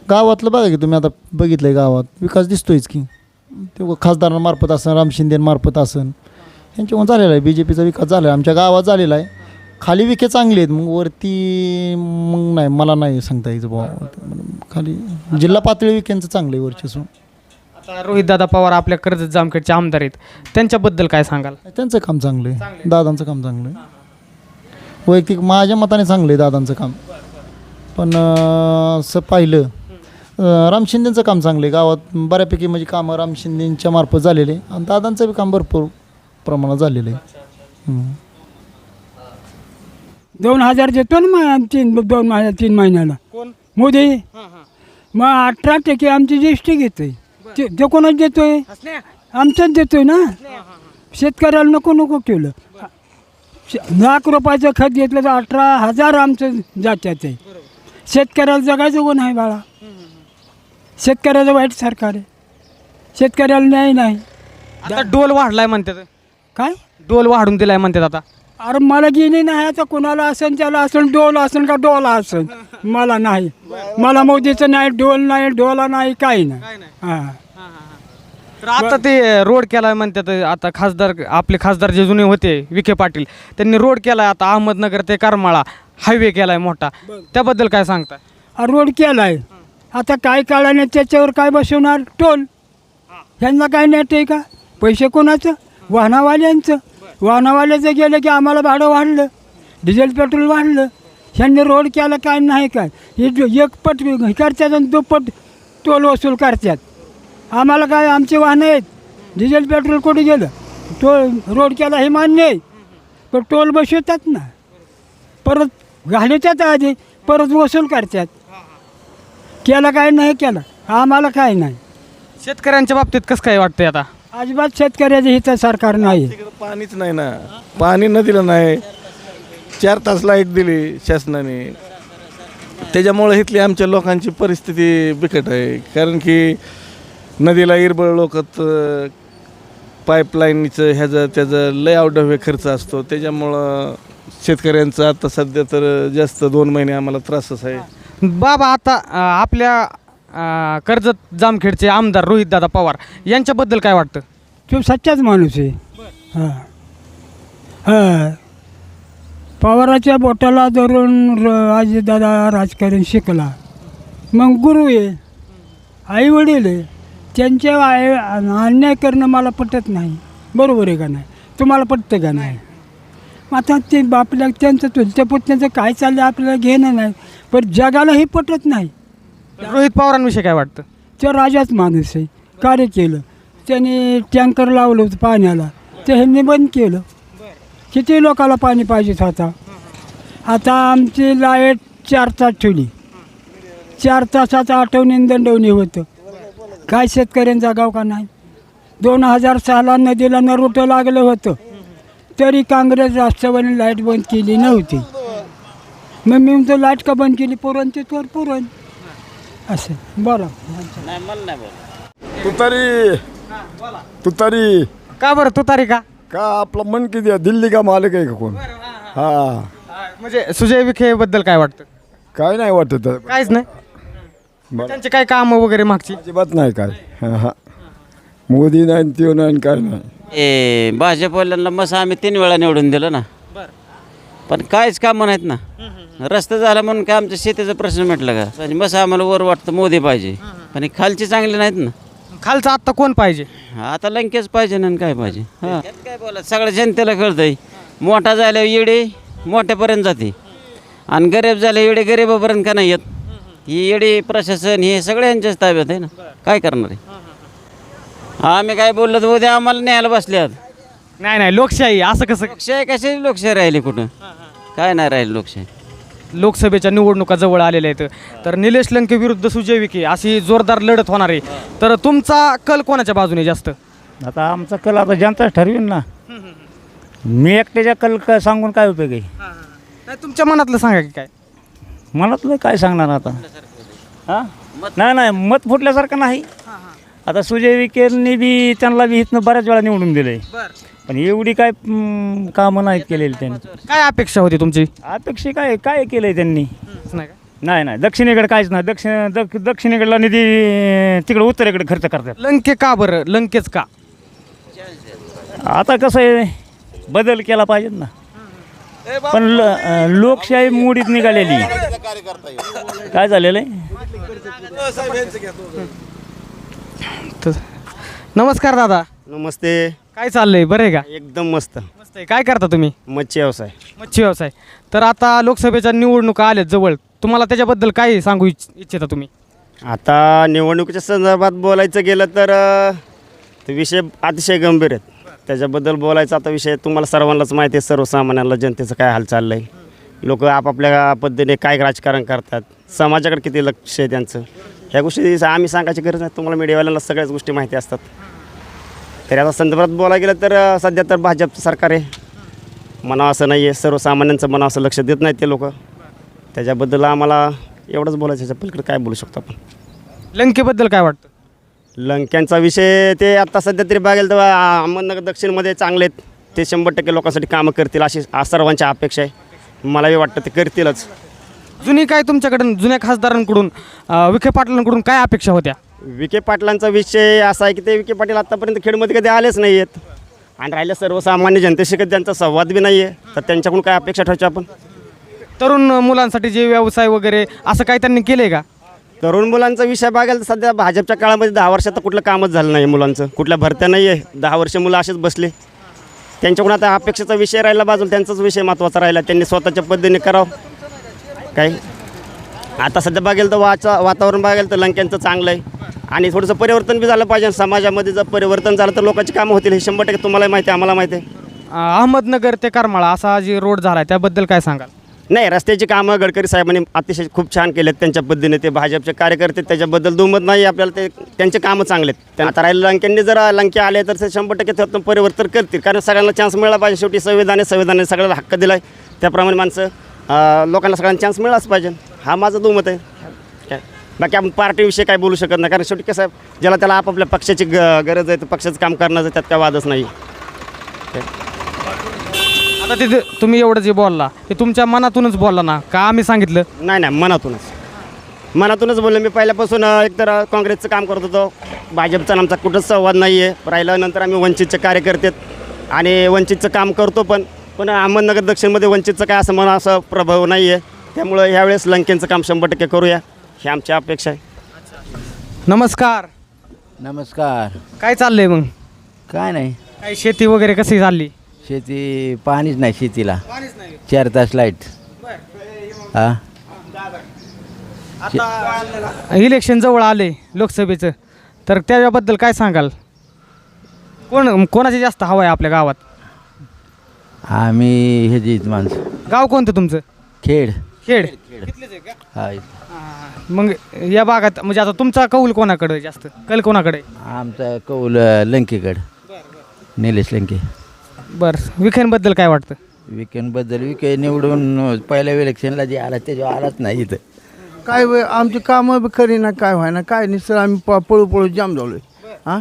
गावातलं बघा की तुम्ही, आता बघितलं आहे गावात विकास दिसतोयच की. ते खासदारांमार्फत असन, राम शिंदेमार्फत असन, यांच्याकडून झालेला आहे. BJPचा विकास झाला आहे, आमच्या गावात झालेला आहे. खाली विखे चांगले आहेत, मग वरती मग नाही, मला नाही सांगता यायचं बुवा. खाली जिल्हा पातळी विखेंचं चांगलं आहे वर्चस्व. आता रोहितदादा पवार आपल्या कर्जत जामखेडचे आमदार आहेत, त्यांच्याबद्दल काय सांगाल? त्यांचं काम चांगलं आहे, दादांचं काम चांगलं आहे. वैयक्तिक माझ्या मताने चांगलं आहे दादांचं काम. पण असं पाहिलं राम शिंदेंचं काम चांगलं आहे. गावात बऱ्यापैकी म्हणजे कामं राम शिंदेंच्या मार्फत झालेले आहे आणि दादांचं बी काम भरपूर प्रमाणात झालेलं आहे. 2000 देतो ना मग 3 महिन्याला कोण? मोदी. मग 18% आमची GST घेतोय. ते कोणाच देतोय? आमच्याच देतोय ना. शेतकऱ्याला नको केलं. ₹1,00,000 खत घेतलं तर 18,000 आमचं जात्यात आहे. शेतकऱ्याला जगायचं कोण आहे बाळा? शेतकऱ्याचं वाईट सरकार आहे, शेतकऱ्याला न्याय नाही. आता डोल वाढलाय म्हणतात. काय डोल वाढून दिलाय म्हणतात आता. अरे मला गिनी नाही, आता कोणाला असन त्याला असन, डोल असन का डोला असन, मला नाही. मला मोदीचं नाही, डोल नाही, डोला नाही, काही नाही. हां. तर आता ते रोड केलाय म्हणतात. आता आपले खासदार जे जुने होते विखे पाटील, त्यांनी रोड केलाय आता अहमदनगर ते करमाळा हायवे केलाय मोठा, त्याबद्दल काय सांगता? रोड केलाय, आता काय काळाने त्याच्यावर काय बसवणार? टोल. ह्यांना काय नेट आहे का? पैसे कोणाचं? वाहनावाल्यांचं. वाहनावाल्याचं गेलं की आम्हाला भाडं वाढलं, डिझेल पेट्रोल वाढलं. ह्यांनी रोड केला काय नाही काय? हे एकपट करतात आणि दुप्पट टोल वसूल करतात. आम्हाला काय, आमचे वाहनं आहेत, डिझेल पेट्रोल कुठे गेलं? रोड केला हे मान्य आहे, पण टोल बसवतात ना, परत घालवतात आधी, परत वसूल करतात. केला काय नाही केला, आम्हाला काय नाही. शेतकऱ्यांच्या बाबतीत कसं काय वाटतंय आता? अजिबात शेतकऱ्याचं हित सरकार नाही. पाणीच नाही ना, पाणी न दिलं नाही. 4 तास लाईट दिली शासनाने, त्याच्यामुळे इथली आमच्या लोकांची परिस्थिती बिकट आहे. कारण की नदीला इरबळ लोकत पाईपलाईनचं ह्याचं त्याचं लय अवढव्य खर्च असतो. त्याच्यामुळं शेतकऱ्यांचं आता सध्या तर जास्त 2 महिने आम्हाला त्रासच आहे. बाबा आता आपल्या कर्जत जामखेडचे आमदार रोहितदादा पवार यांच्याबद्दल काय वाटतं? तो सच्चाच माणूस आहे. हां हां. पवाराच्या बोटाला धरून अजितदादा राजकारण शिकला. मग गुरु आहे, आई वडील आहे, त्यांच्या अन्याय करणं मला पटत नाही. बरोबर आहे का नाही? तुम्हाला पटतं का नाही? आता ते आपल्या त्यांचं तुलत्या पुतण्याचं काय चाललं आपल्याला घेणं नाही, पण जगालाही पटत नाही. रोहित पवारांविषयी काय वाटतं? तो राजाच माणूस आहे, कार्य केलं. त्यांनी टँकर लावलं होतं पाण्याला, ते ह्यांनी बंद केलं. किती लोकाला पाणी पाहिजेत होता. आता आमची लाईट 4 तास ठेवली, 4 तासाचं आठवणी दंडवणी होतं. काय शेतकऱ्यांचा गाव का नाही? 2006ला नदीला नरोटं लागलं होतं, तरी काँग्रेस राष्ट्रवादीने लाईट बंद केली नव्हती. मग मी म्हणतो लाईट का बंद केली? पुरण ते तोर पुरण असं बरं. तुतारी का बरं तुतारी का? आपलं मन किती आहे? दिल्ली का मालक आहे का कोण? हा, म्हणजे सुजय विखे बद्दल काय वाटतं? काय नाही वाटत, काहीच नाही. त्यांचे काय काम वगैरे मागची? अजिबात नाही काय. हा, मोदी नाही, त्यो नाही, काय नाही. भाजपवाल्यांना मस आम्ही 3 वेळा निवडून दिलं ना, पण काहीच कामं नाहीत ना. रस्ता झाला म्हणून काय आमच्या शेतीचा प्रश्न म्हटलं का? आणि मस आम्हाला वर वाटतं मोदी पाहिजे, पण हे खालचे चांगले नाहीत ना. खालचा आत्ता कोण पाहिजे? आता लंकेच पाहिजे ना, काय पाहिजे. हां, काय बोला, सगळ्या जनतेला कळतंय. मोठा झाल्यावर येडे मोठ्यापर्यंत जाते आणि गरीब झाले येडे गरीबापर्यंत का नाही येत. ही येडे प्रशासन हे सगळ्यांच्याच ताब्यात आहे ना, काय करणार आहे. आम्ही काय बोललो तर उद्या आम्हाला न्यायला बसल्यात. नाही लोकशाही असं कसं? लोकशाही कशाची लोकशाही राहिली कुठं? काय नाही राहिली लोकशाही. लोकसभेच्या निवडणुका जवळ आलेल्या आहेत, तर निलेश लंके विरुद्ध सुजय विखे अशी जोरदार लढत होणार आहे. तर तुमचा कल कोणाच्या बाजूने जास्त? आता आमचा कल आता जनताच ठरवीन ना. मी एकट्याच्या कल सांगून काय उपयोग आहे? नाही तुमच्या मनातलं सांगा की काय? मनातलं काय सांगणार आता? हां नाही मत फुटल्यासारखं नाही. आता सुजय विखेंनी बी त्यांना बी इथनं बऱ्याच वेळा निवडून दिले, पण एवढी काय कामं नाहीत केलेली त्यांनी. काय अपेक्षा होती तुमची? अपेक्षा काय केलं आहे त्यांनी? नाही का? नाही दक्षिणेकडे काहीच नाही. दक्षिणेकडला निधी तिकडे उत्तरेकडे खर्च करतात. लंके का बरं? लंकेच का? आता कसं आहे, बदल केला पाहिजे ना. पण लोकशाही मोडीत निघालेली. काय झालेलं आहे? नमस्कार दादा. नमस्ते. काय चाललंय? बरं आहे का? एकदम मस्त. मस्त आहे. काय करता तुम्ही? मच्छी व्यवसाय. मच्छी व्यवसाय. तर आता लोकसभेच्या निवडणुका आल्यात जवळ, तुम्हाला त्याच्याबद्दल काय सांगू इच्छिता तुम्ही? आता निवडणुकीच्या संदर्भात बोलायचं गेलं तर ते विषय अतिशय गंभीर आहेत. त्याच्याबद्दल बोलायचा आता विषय तुम्हाला सर्वांनाच माहिती आहे. सर्वसामान्यांना जनतेचं काय हाल चाललं आहे, लोक आपापल्या पद्धतीने काय राजकारण करतात, समाजाकडे किती लक्ष आहे त्यांचं, ह्या गोष्टी आम्ही सांगायची गरज नाही. तुम्हाला मीडियावाल्यांना सगळ्याच गोष्टी माहिती असतात. तर आता संदर्भात बोलायला गेलं तर सध्या तर भाजपचं सरकार आहे. म्हणावं असं नाही आहे, सर्वसामान्यांचं म्हणावं असं लक्ष देत नाहीत ते लोक. त्याच्याबद्दल आम्हाला एवढंच बोलायचं. ह्याच्या पलीकडे काय बोलू शकतो आपण? लंकेबद्दल काय वाटतं? लंक्यांचा विषय ते आता सध्या तरी बघायला तर अहमदनगर दक्षिणमध्ये चांगले आहेत. ते 100% लोकांसाठी कामं करतील अशी सर्वांची अपेक्षा आहे. मलाही वाटतं ते करतीलच. जुनी काय तुमच्याकडून जुन्या खासदारांकडून विखे पाटलांकडून काय अपेक्षा होत्या? विखे पाटलांचा विषय असा आहे की ते विखे पाटील आत्तापर्यंत खेडमध्ये कधी आलेच नाही आहेत, आणि राहिलं सर्वसामान्य जनतेशी कधी त्यांचा संवाद बी नाही आहे. तर त्यांच्याकडून काय अपेक्षा ठेवायची आपण? तरुण मुलांसाठी जे व्यवसाय वगैरे असं काय त्यांनी केलं आहे का? तरुण मुलांचा विषय बघायला तर सध्या भाजपच्या काळामध्ये 10 वर्षात तर कुठलं कामच झालं नाही. मुलांचं कुठल्या भरत्या नाही आहे. 10 वर्ष मुलं असेच बसले. त्यांच्याकडून आता अपेक्षेचा विषय राहिला बाजूला, त्यांचाच विषय महत्त्वाचा राहिला. त्यांनी स्वतःच्या पद्धतीने करावं. काय आता सध्या बघायला तर वातावरण बघायला तर लंक्यांचं चांगलं आहे, आणि थोडंसं परिवर्तन बी झालं पाहिजे. समाजामध्ये जर परिवर्तन झालं तर लोकांची कामं होतील. हे 100% तुम्हाला माहिती आहे, आम्हाला माहिती आहे. अहमदनगर ते करमाळा असा जे रोड झाला आहे त्याबद्दल काय सांगाल? नाही, रस्त्याची कामं गडकरी साहेबांनी अतिशय खूप छान केलेत त्यांच्या पद्धतीने. ते भाजपचे कार्यकर्ते त्याच्याबद्दल दुमत नाही आपल्याला. ते त्यांचे कामं चांगले आहेत. आता राहिलं लंक्यांनी जर लंके आले तर ते 100% त्यातून परिवर्तन करतील, कारण सगळ्यांना चान्स मिळाला पाहिजे. शेवटी संविधानाने सगळ्याला हक्क दिला आहे. त्याप्रमाणे माणसं लोकांना सगळ्यांना चान्स मिळालाच पाहिजे. हा माझं दुमत आहे. काय बाकी आपण पार्टीविषयी काय बोलू शकत नाही, कारण शेवटी कसं आहे, ज्याला त्याला आपापल्या पक्षाची गरज आहे तर पक्षाचं काम करण्याचं त्यात काय वादच नाही. आता तिथे तुम्ही एवढं जे बोलला ते तुमच्या मनातूनच बोलला ना, का आम्ही सांगितलं? नाही मनातूनच बोललो मी. पहिल्यापासून एकतर काँग्रेसचं काम करत होतो. भाजपचा आमचा कुठंच संवाद नाही आहे. राहिल्यानंतर आम्ही वंचितचे कार्यकर्ते आणि वंचितचं काम करतो, पण अहमदनगर दक्षिणमध्ये वंचितचं काय असं म्हणा असं प्रभाव नाही आहे. त्यामुळं ह्यावेळेस लंकेंचं काम 100% करूया ही आमची अपेक्षा आहे. नमस्कार. काय चाललंय मग? काय नाही, काय शेती वगैरे कशी चालली? शेती पाणीच नाही शेतीला. 4 तास लाईट. हां आता इलेक्शन जवळ आले लोकसभेचं, तर त्याच्याबद्दल काय सांगाल? कोणाची जास्त हवा आहे आपल्या गावात? आम्ही हे जी माणसं. गाव कोणतं तुमचं? खेड. हा. मग या भागात म्हणजे आता तुमचा कौल कोणाकडे जास्त? कल कोणाकडे? आमचा कौल लंकेकडं, निलेश लंके. बरं, विखेंबद्दल काय वाटतं? विखे निवडून पहिल्या इलेक्शनला जे आला त्याच्यावर आलाच नाही इथं. काय आमची कामं बी खरी ना, काय व्हाय ना, काय निसर आम्ही पळू जाम झालो आहे. हां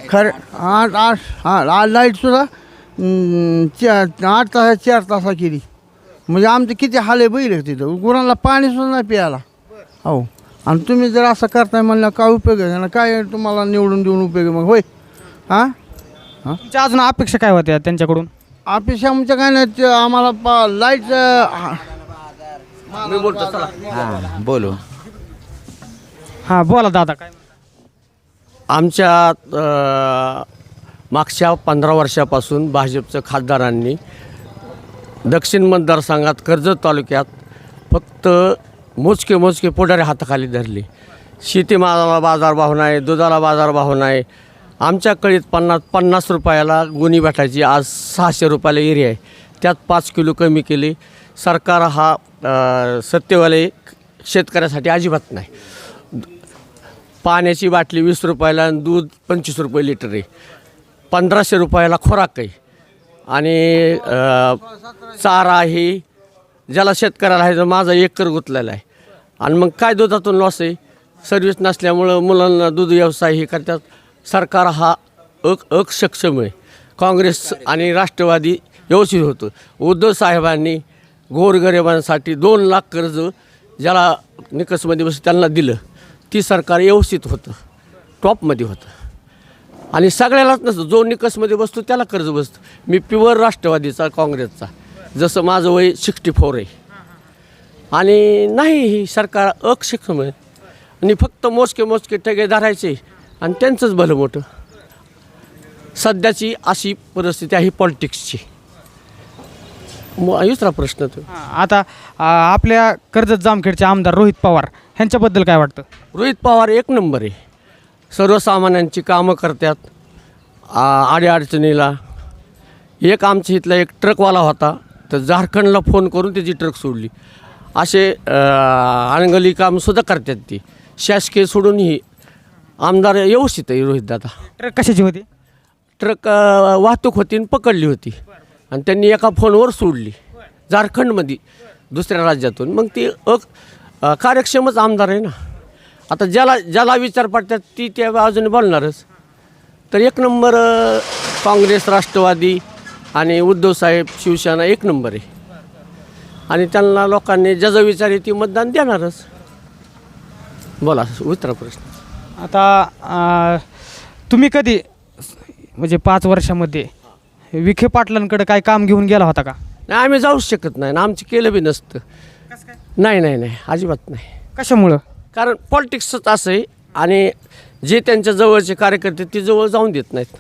खरं लाईटसुद्धा 8 तास 4 तासा केली. म्हणजे आमचे किती हाले बैल आहेत तिथं. गुरांना पाणीसुद्धा नाही प्यायला. हो, आणि तुम्ही जर असं करताय म्हणलं काय उपयोग आहे ना? काय तुम्हाला निवडून देऊन उपयोग आहे मग? होय. हां तुमच्या अजून अपेक्षा काय होत्या त्यांच्याकडून? अपेक्षा आमच्या काय नाही, आम्हाला लाईट. हां बोलू. हां बोला दादा. काय आमच्या मागच्या 15 वर्षापासून भाजपच्या खासदारांनी दक्षिण मतदारसंघात कर्जत तालुक्यात फक्त मोजके पुढारी हाताखाली धरले. शेतीमालाला बाजारभाव नाही, दुधाला बाजारभाव नाही, आमच्या कळीत 50 रुपयाला गुणी भेटायची, आज 600 रुपयाला एरिया आहे. त्यात 5 किलो कमी केली. सरकार हा सत्यवाले शेतकऱ्यासाठी अजिबात नाही. पाण्याची बाटली 20 रुपयाला आणि दूध 25 रुपये लिटर आहे. 1500 रुपयाला खोराक आहे. आणि चारा ही ज्याला शेतकऱ्याला आहे तर माझा एकर गुंतलेला आहे. आणि मग काय दुधातून लॉस आहे. सर्व्हिस नसल्यामुळं मुलांना दूध व्यवसाय हे करतात. सरकार हा अक्षम आहे. काँग्रेस आणि राष्ट्रवादी व्यवस्थित होतं. उद्धव साहेबांनी गोरगरिबांसाठी 2 लाख कर्ज ज्याला निकसमध्ये बस त्यांना दिलं. ती सरकार व्यवस्थित होतं, टॉपमध्ये होतं. आणि सगळ्यालाच नसतं, जो निकसमध्ये बसतो त्याला कर्ज बसतं. मी प्युअर राष्ट्रवादीचा, काँग्रेसचा, जसं माझं वय 64 आहे. आणि नाही, ही सरकार अक्षम आहे. आणि फक्त मोजके ठगे धरायचे आणि त्यांचंच भलं मोठं. सध्याची अशी परिस्थिती आहे पॉलिटिक्सची. दुसरा प्रश्न तो. आता आपल्या कर्जत जामखेडचे आमदार रोहित पवार ह्यांच्याबद्दल काय वाटतं? रोहित पवार एक नंबर आहे. सर्वसामान्यांची कामं करतात. अडीअडचणीला एक आमच्या इथला एक ट्रकवाला होता, तर झारखंडला फोन करून त्याची ट्रक सोडली. असे अणगली कामसुद्धा करतात ती. शासकीय सोडूनही आमदार व्यवस्थित आहे रोहितदादा. ट्रक कशाची होती? ट्रक वाहतूक होती आणि पकडली होती आणि त्यांनी एका फोनवर सोडली झारखंडमध्ये दुसऱ्या राज्यातून. मग ती कार्यक्षमच आमदार आहे ना. आता ज्याला विचार पडतात ती त्या बाजूने बोलणारच. तर एक नंबर काँग्रेस, राष्ट्रवादी आणि उद्धवसाहेब शिवसेना एक नंबर आहे. आणि त्यांना लोकांनी ज्याचा विचार आहे ती मतदान देणारच. बोला उत्तर प्रश्न. आता तुम्ही कधी म्हणजे 5 वर्षामध्ये विखे पाटलांकडे काय काम घेऊन गेला होता का? नाही, आम्ही जाऊच शकत नाही ना. आमचं केलं बी नसतं. नाही अजिबात नाही. कशामुळं? कारण पॉलिटिक्सच असं आहे. आणि जे त्यांच्या जवळचे कार्यकर्ते ते जवळ जाऊन देत नाहीत.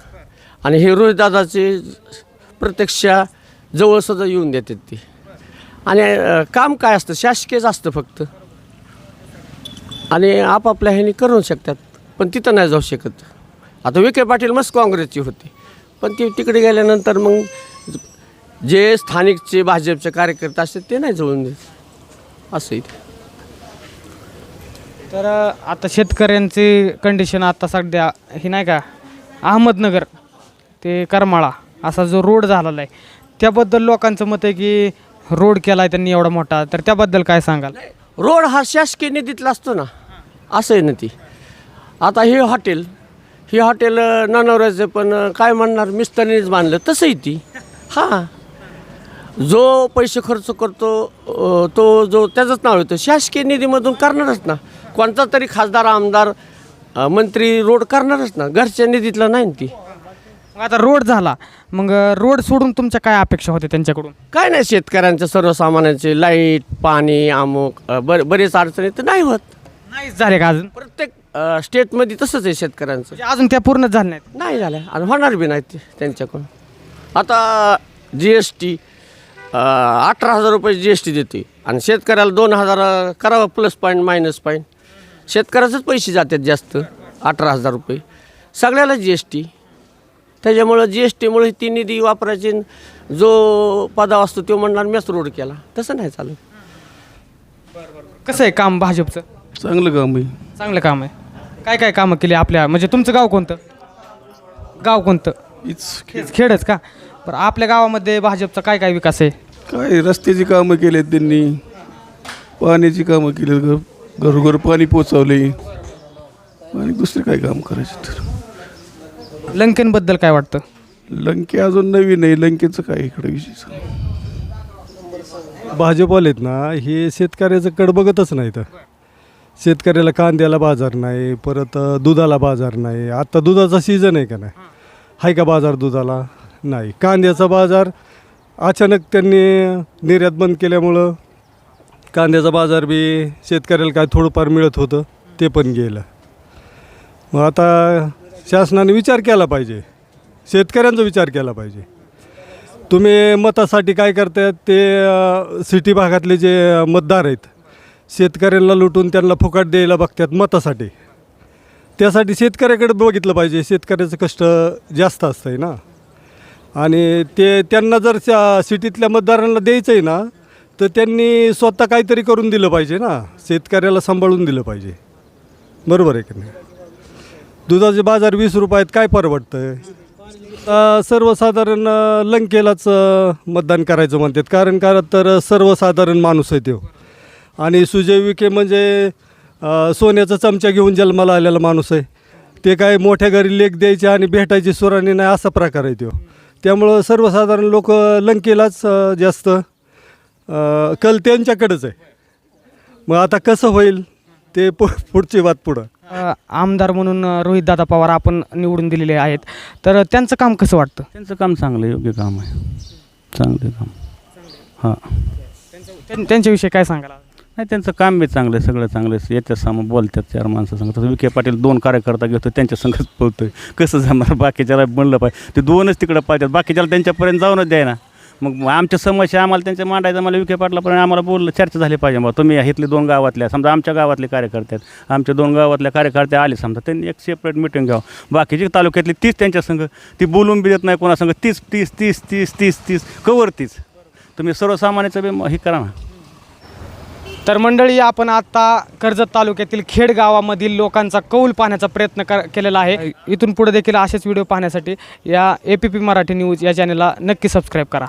आणि हे रोहितदादाचे प्रत्यक्ष जवळसुद्धा येऊन देतात ते. आणि काम काय असतं, शासकीयच असतं फक्त. आणि आपापल्या ह्याने करू शकतात, पण तिथं नाही जाऊ शकत. आता विखे पाटील मस्त काँग्रेसची होते, पण ते तिकडे गेल्यानंतर मग जे स्थानिकचे भाजपचे कार्यकर्ते असतात ते नाही जवळून देत. असं इथे. तर आता शेतकऱ्यांची कंडिशन आता सध्या ही नाही का, अहमदनगर ते करमाळा असा जो रोड झालेला आहे त्याबद्दल लोकांचं मत आहे की रोड केला आहे त्यांनी एवढा मोठा, तर त्याबद्दल काय सांगाल? रोड हा शासकीय निधीतला असतो ना, असं आहे ना ती. आता हे हॉटेल ननवऱ्याचं, पण काय म्हणणार मिस्त्रीनेच बांधलं तसंही ती. हां, जो पैसे खर्च करतो तो जो त्याचंच नाव येतं. शासकीय निधीमधून करणारच ना. कोणता तरी खासदार, आमदार, मंत्री रोड करणारच ना. घरच्या निधीतला नाही ती. आता रोड झाला, मग रोड सोडून तुमच्या काय अपेक्षा होत्या त्यांच्याकडून? काय नाही, शेतकऱ्यांच्या सर्वसामान्यांचे लाईट, पाणी, अमुक बरेच अडचणी तर नाही होत. नाहीच झाले का अजून? प्रत्येक स्टेटमध्ये तसंच आहे शेतकऱ्यांचं. म्हणजे अजून त्या पूर्ण झाल्या नाहीत? नाही झाल्या आणि होणार बी नाहीत त्यांच्याकडून. आता GST 18,000 रुपये GST देते आणि शेतकऱ्याला 2,000 करावं, प्लस पॉईंट मायनस पॉईंट. शेतकऱ्याचेच पैसे जातात जास्त, 18,000 रुपये सगळ्याला GST. त्याच्यामुळं GSTमुळे ती निधी वापरायची. जो पदाव असतो तो म्हणणार मीच रोड केला, तसं नाही चालू. कसं आहे काम भाजपचं? चांगलं काम आहे. चांगलं काम आहे. काय काय कामं केली आपल्या, म्हणजे तुमचं गाव कोणतं? गाव कोणतं? खेडच का? बरं, आपल्या गावामध्ये भाजपचा काय काय विकास आहे? काय रस्त्याची कामं केलेत त्यांनी, पाण्याची कामं केली, घरोघर पाणी पोचवले, आणि दुसरे काय काम करायचे. तर लंकेंबद्दल काय वाटतं? लंके अजून नवीन आहे, लंकेचं काय इकडे विशेष. भाजपवालेत ना, हे शेतकऱ्याचं कड बघतच नाही. तर शेतकऱ्याला कांद्याला बाजार नाही, परत दुधाला बाजार नाही. आत्ता दुधाचा सीझन आहे का नाही, आहे का बाजार दुधाला? नाही. कांद्याचा बाजार अचानक त्यांनी निर्यात बंद केल्यामुळं कांद्याचा बाजार बी शेतकऱ्याला काय थोडंफार मिळत होतं ते पण गेलं. मग आता शासनाने विचार केला पाहिजे, शेतकऱ्यांचा विचार केला पाहिजे. तुम्ही मतासाठी काय करतायत ते सिटी भागातले जे मतदार आहेत शेतकऱ्यांना लुटून त्यांना फुकट द्यायला बघतात मतासाठी. त्यासाठी शेतकऱ्याकडे बघितलं पाहिजे. शेतकऱ्याचं कष्ट जास्त असतं आहे ना, आणि ते त्यांना जर सिटीतल्या मतदारांना द्यायचं आहे ना, तर त्यांनी स्वतः काहीतरी करून दिलं पाहिजे ना, शेतकऱ्याला सांभाळून दिलं पाहिजे. बरोबर आहे की नाही? दुधाचे बाजार 20 रुपयात काय परवडतं आहे? सर्वसाधारण लंकेलाच मतदान करायचं म्हणतात, कारण तर सर्वसाधारण माणूस आहे तो. आणि सुजय विखे म्हणजे सोन्याचा चमचा घेऊन जन्माला आलेला माणूस आहे. ते काय मोठ्या घरी लेख द्यायचे आणि भेटायची सुराणी नाही, असा प्रकार आहे तो. त्यामुळं सर्वसाधारण लोक लंकेलाच जास्त कल त्यांच्याकडेच आहे. मग आता कसं होईल ते पुढची बात पुढं. आमदार म्हणून रोहितदादा पवार आपण निवडून दिलेले आहेत, तर त्यांचं काम कसं वाटतं? त्यांचं काम चांगलं आहे, योग्य काम आहे, चांगलं काम. हां, त्यांच्याविषयी काय सांगाल? नाही त्यांचं काम बी चांगलं आहे, सगळं चांगलं आहे. याच्या समोर बोलतात 4 माणसं संग. तसं विखे पाटील 2 कार्यकर्ता घेतो, त्यांच्या संगच बोलतोय. कसं जमणार? बाकीच्याला म्हणलं पाहिजे, ते 2च तिकडं पाहिजेत, बाकीच्याला त्यांच्यापर्यंत जाऊनच द्याय ना. मग आमच्या समस्या आम्हाला त्यांच्या मांडायचं, मला विखे पाटलापर्यंत आम्हाला बोललं, चर्चा झाली पाहिजे. मग तुम्ही इथले 2 गावातल्या, समजा आमच्या गावातले कार्यकर्ते आहेत, आमच्या 2 गावातल्या कार्यकर्ते आले समजा, त्यांनी एक सेपरेट मिटिंग घ्यावं. बाकीचे तालुक्यातली 30 त्यांच्या संघ, ती बोलून बी देत नाही कोणासंग. 30 कवर 30. तुम्ही सर्वसामान्याचं बी हे करा ना. तर मंडळी, आपण आता कर्जत तालुक्यातील खेड गावामधील लोकांचा कौल पाहण्याचा प्रयत्न केलेला आहे. इथून पुढे देखील असेच व्हिडिओ पाहण्यासाठी या APP मराठी न्यूज या चॅनलला नक्की सबस्क्राईब करा.